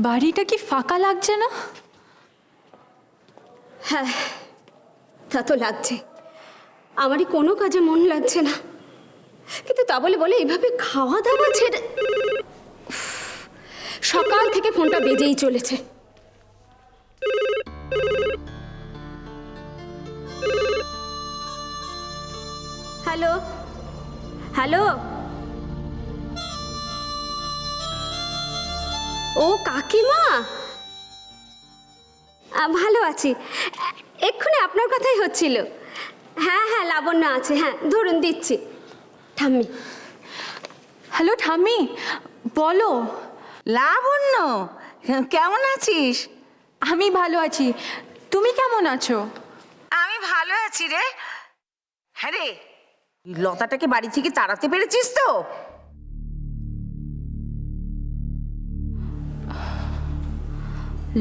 বাড়িটা কি ফাঁকা লাগছে না? হ্যাঁ, তা তো লাগছে। আমারই কোনো কাজে মন লাগছে না, কিন্তু তা বলে বলে এইভাবে খাওয়া দাওয়া ছেড়ে সকাল থেকে ফোনটা বেজেই চলেছে। হ্যালো হ্যালো, ও কাকিমা, ভালো আছি। এক্ষুনি আপনার কথাই হচ্ছিল। হ্যাঁ হ্যাঁ, লাবণ্য আছে, হ্যাঁ ধরুন দিচ্ছি। ঠাম্মি। হ্যালো ঠাম্মি, বলো। লাবণ্য, কেমন আছিস? আমি ভালো আছি, তুমি কেমন আছো? আমি ভালো আছি রে। হ্যাঁ রে, লতাটাকে বাড়ি থেকে তাড়াতে পেরেছিস তো?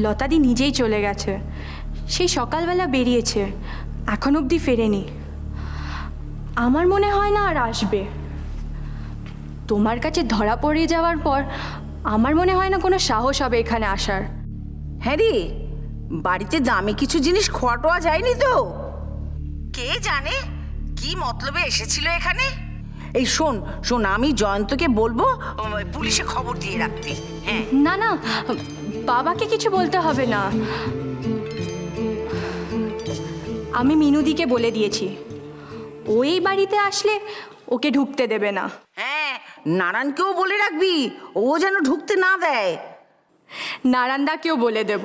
লতাদি নিজেই চলে গেছে, সেই সকালবেলা বেরিয়েছে, এখন অবধি ফেরেনি। আমার মনে হয় না আর আসবে। তোমার কাছে ধরা পড়ে যাওয়ার পর আমার মনে হয় না কোনো সাহস হবে এখানে আসার। হ্যাঁ রে, বাড়িতে দামি কিছু জিনিস খোয়াটোয়া যায়নি তো? কে জানে কি মতলবে এসেছিল এখানে। এই শোন শোন, আমি জয়ন্তকে বলবো পুলিশে খবর দিয়ে রাখতে। হ্যাঁ না না, বাবাকে কিছু বলতে হবে না। আমি মিনুদিকে বলে দিয়েছি, ও এই বাড়িতে আসলে ওকে ঢুকতে দেবে না। হ্যাঁ, নারায়ণকেও বলে রাখবি, ও যেন ঢুকতে না দেয়। নারায়ণদাকেও বলে দেব।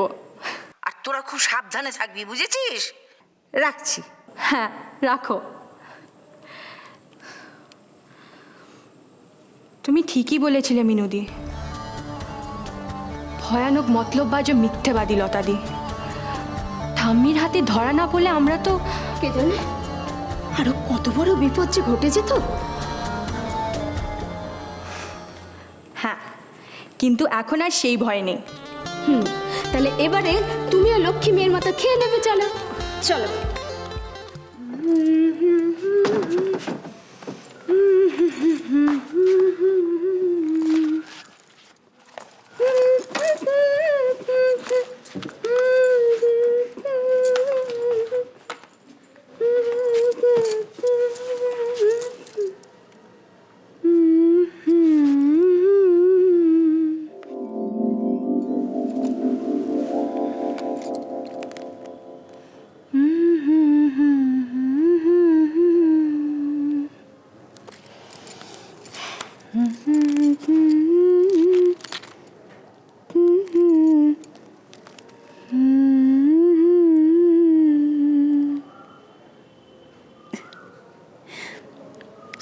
আর তোরা খুব সাবধানে থাকবি, বুঝেছিস? রাখছি। হ্যাঁ রাখো। তুমি ঠিকই বলেছিলে মিনুদি, ভয়ানক মতলববাজ ও মিথ্যেবাদী লতাদি। ঠাম্মির হাতে ধরা না পড়লে আমরা তো কে জানে আরো কত বড় বিপদ যে ঘটে যেত। হ্যাঁ, কিন্তু এখন আর সেই ভয় নেই। তাহলে এবারে তুমিও লক্ষ্মী মেয়ের মতো খেয়ে নেবে। চলো চলো।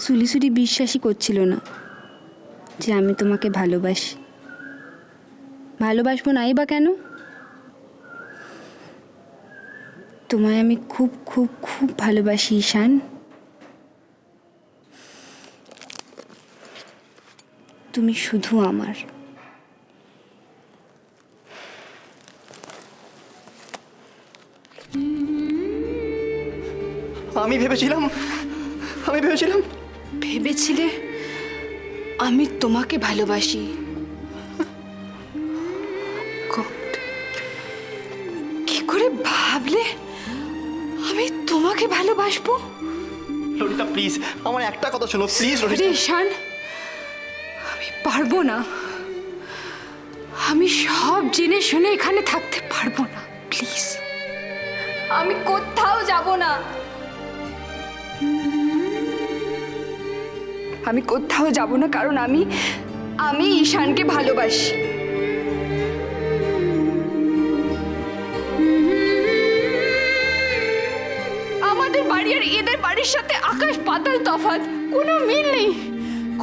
সুলিসুলি বিশ্বাসই করছিল না যে আমি তোমাকে ভালোবাসি। ভালোবাসবো নাই বা কেন? তোমায় আমি খুব খুব খুব ভালোবাসি ঈশান। তুমি শুধু আমার। আমি ভেবেছিলাম ভেবেছিলে আমি তোমাকে ভালোবাসি? কি করে ভাবলে আমি তোমাকে ভালোবাসবো? ললিতা প্লিজ, আমার একটা কথা শোনো প্লিজ। আরে ঈশান, আমি পারবো না। আমি সব জেনে শুনে এখানে থাকতে পারবো না, প্লিজ। আমি কোথাও যাব না। আমি কোথাও যাব না, কারণ আমি ঈশানকে ভালোবাসি। আমাদের বাড়ি আর এদের বাড়ির সাথে আকাশ পাতাল তফাৎ, কোনো মিল নেই।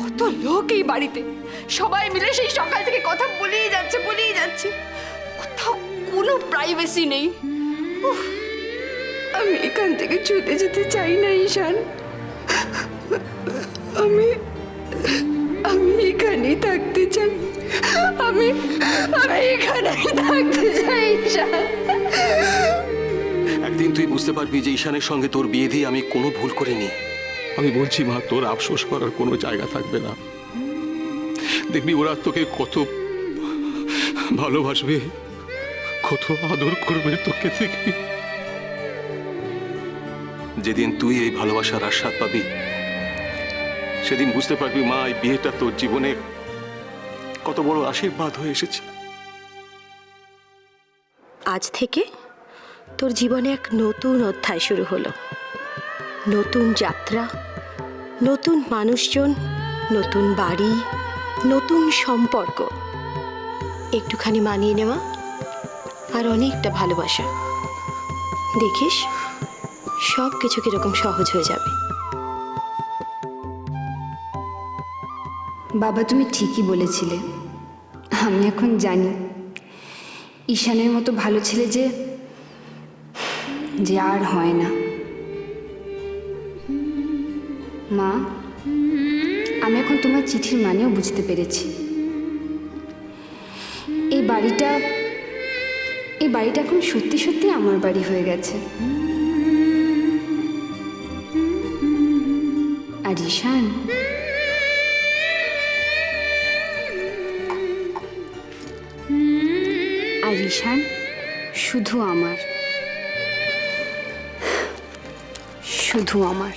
কত লোক এই বাড়িতে, সবাই মিলে সেই সকাল থেকে কথা বলেই যাচ্ছে। কোথাও কোনো প্রাইভেসি নেই। উফ, আমি এখান থেকে ছুটে যেতে চাই না ঈশান। আমি এখানেই থাকতে চাই। আমি এখানেই থাকতে চাই ঈশান। একদিন তুই বুঝতে পারবি যে ঈশানের সঙ্গে তোর বিয়ে দিয়ে আমি কোনো ভুল করিনি। আমি বলছি মা, তোর আফসোস করার কোনো জায়গা থাকবে না। দেখবি ওরা তোকে কত ভালোবাসবে, কত আদর করবে তোকে থেকে। যেদিন তুই এই ভালোবাসার আস্বাদ পাবি, সেদিন বুঝতে পারবি মা, এই বিয়েটা তোর জীবনে কত বড় আশীর্বাদ হয়ে এসেছে। আজ থেকে তোর জীবনে এক নতুন অধ্যায় শুরু হলো। নতুন যাত্রা, নতুন মানুষজন, নতুন বাড়ি, নতুন সম্পর্ক, একটুখানি মানিয়ে নেওয়া আর অনেকটা ভালোবাসা। দেখিস সব কিছু কিরকম সহজ হয়ে যাবে। বাবা, তুমি ঠিকই বলেছিলে। আমি এখন জানি ঈশানের মতো ভালো ছেলে যে আর হয় না। মা, আমি এখন তোমার চিঠির মানেও বুঝতে পেরেছি। এই বাড়িটা এখন সত্যি সত্যি আমার বাড়ি হয়ে গেছে। আর ঈশান, শুধু আমার, শুধু আমার।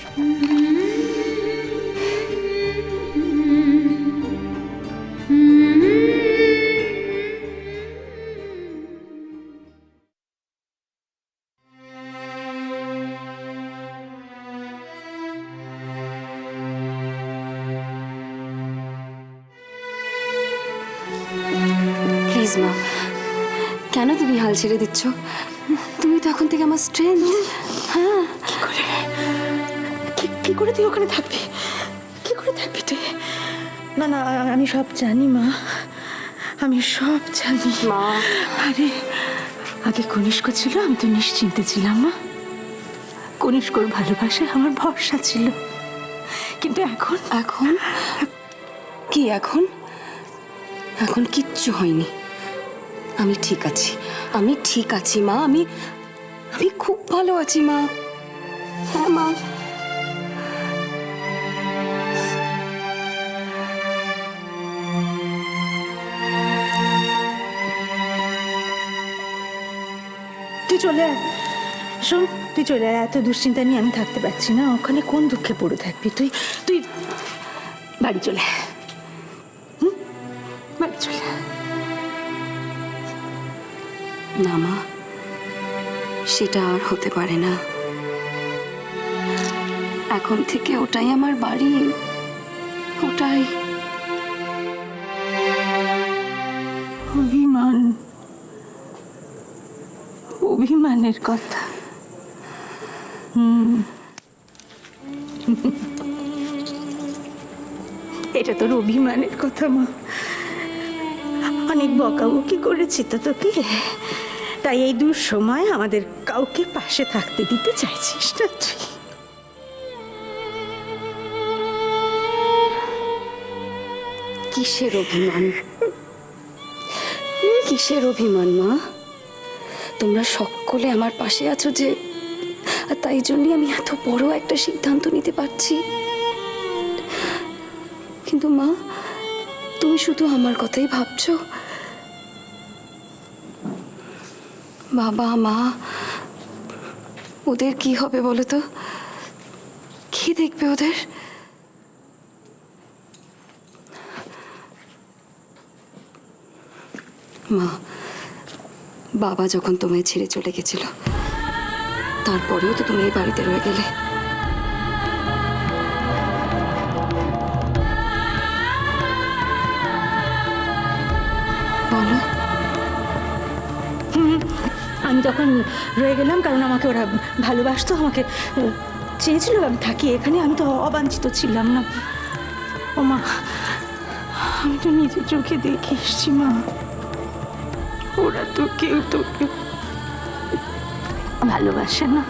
প্লিজ মা, কেন তুমি হাল ছেড়ে দিচ্ছ? তুমি তো এখন থেকে আমার স্ট্রেংথ। হ্যাঁ, কি করে তুই ওখানে থাকবি? কি করে থাকবি তুই? না না, আমি সব জানি মা, আমি সব জানি মা। আরে আগে কনিষ্ক ছিল, আমি তো নিশ্চিন্তে ছিলাম মা। কনিষ্কর ভালোবাসায় আমার ভরসা ছিল, কিন্তু এখন কি এখন? এখন কিচ্ছু হয়নি। আমি ঠিক আছি, আমি ঠিক আছি মা। আমি খুব ভালো আছি মা। হ্যাঁ মা। তুই চলে আয়, শোন, তুই চলে আয়। এত দুশ্চিন্তা নিয়ে আমি থাকতে পারছি না। ওখানে কোন দুঃখে পড়ে থাকবি তুই? তুই বাড়ি চলে আয়। বাড়ি চলে আয়। না মা, সেটা আর হতে পারে না। এখন থেকে ওটাই আমার বাড়ি, ওটাই। অভিমানের কথা। এটা তোর অভিমানের কথা মা। অনেক বকাবকি করেছি তো তোকে, তাই এই দুঃসময় আমাদের কাউকে পাশে থাকতে দিতে চাইছিস না তুই। কিসের অভিমান? কিসের অভিমান মা? তোমরা সকলে আমার পাশে আছো যে, আর তাই জন্যই আমি এত বড় একটা সিদ্ধান্ত নিতে পারছি। কিন্তু মা, তুমি শুধু আমার কথাই ভাবছো। বাবা মা, ওদের কি হবে বলো তো? কি দেখবে ওদের? মা, বাবা যখন তোমায় ছেড়ে চলে গেছিল, তারপরেও তো তুমি এই বাড়িতে রয়ে গেলে। বলো। আমি তখন রয়ে গেলাম কারণ আমাকে ওরা ভালোবাসতো, আমাকে চেয়েছিল আমি থাকি এখানে। আমি তো অবাঞ্ছিত ছিলাম না। ও মা, আমি তো নিজের চোখে দেখে এসছি মা, ওরা তো কেউ তোকে ভালোবাসে না।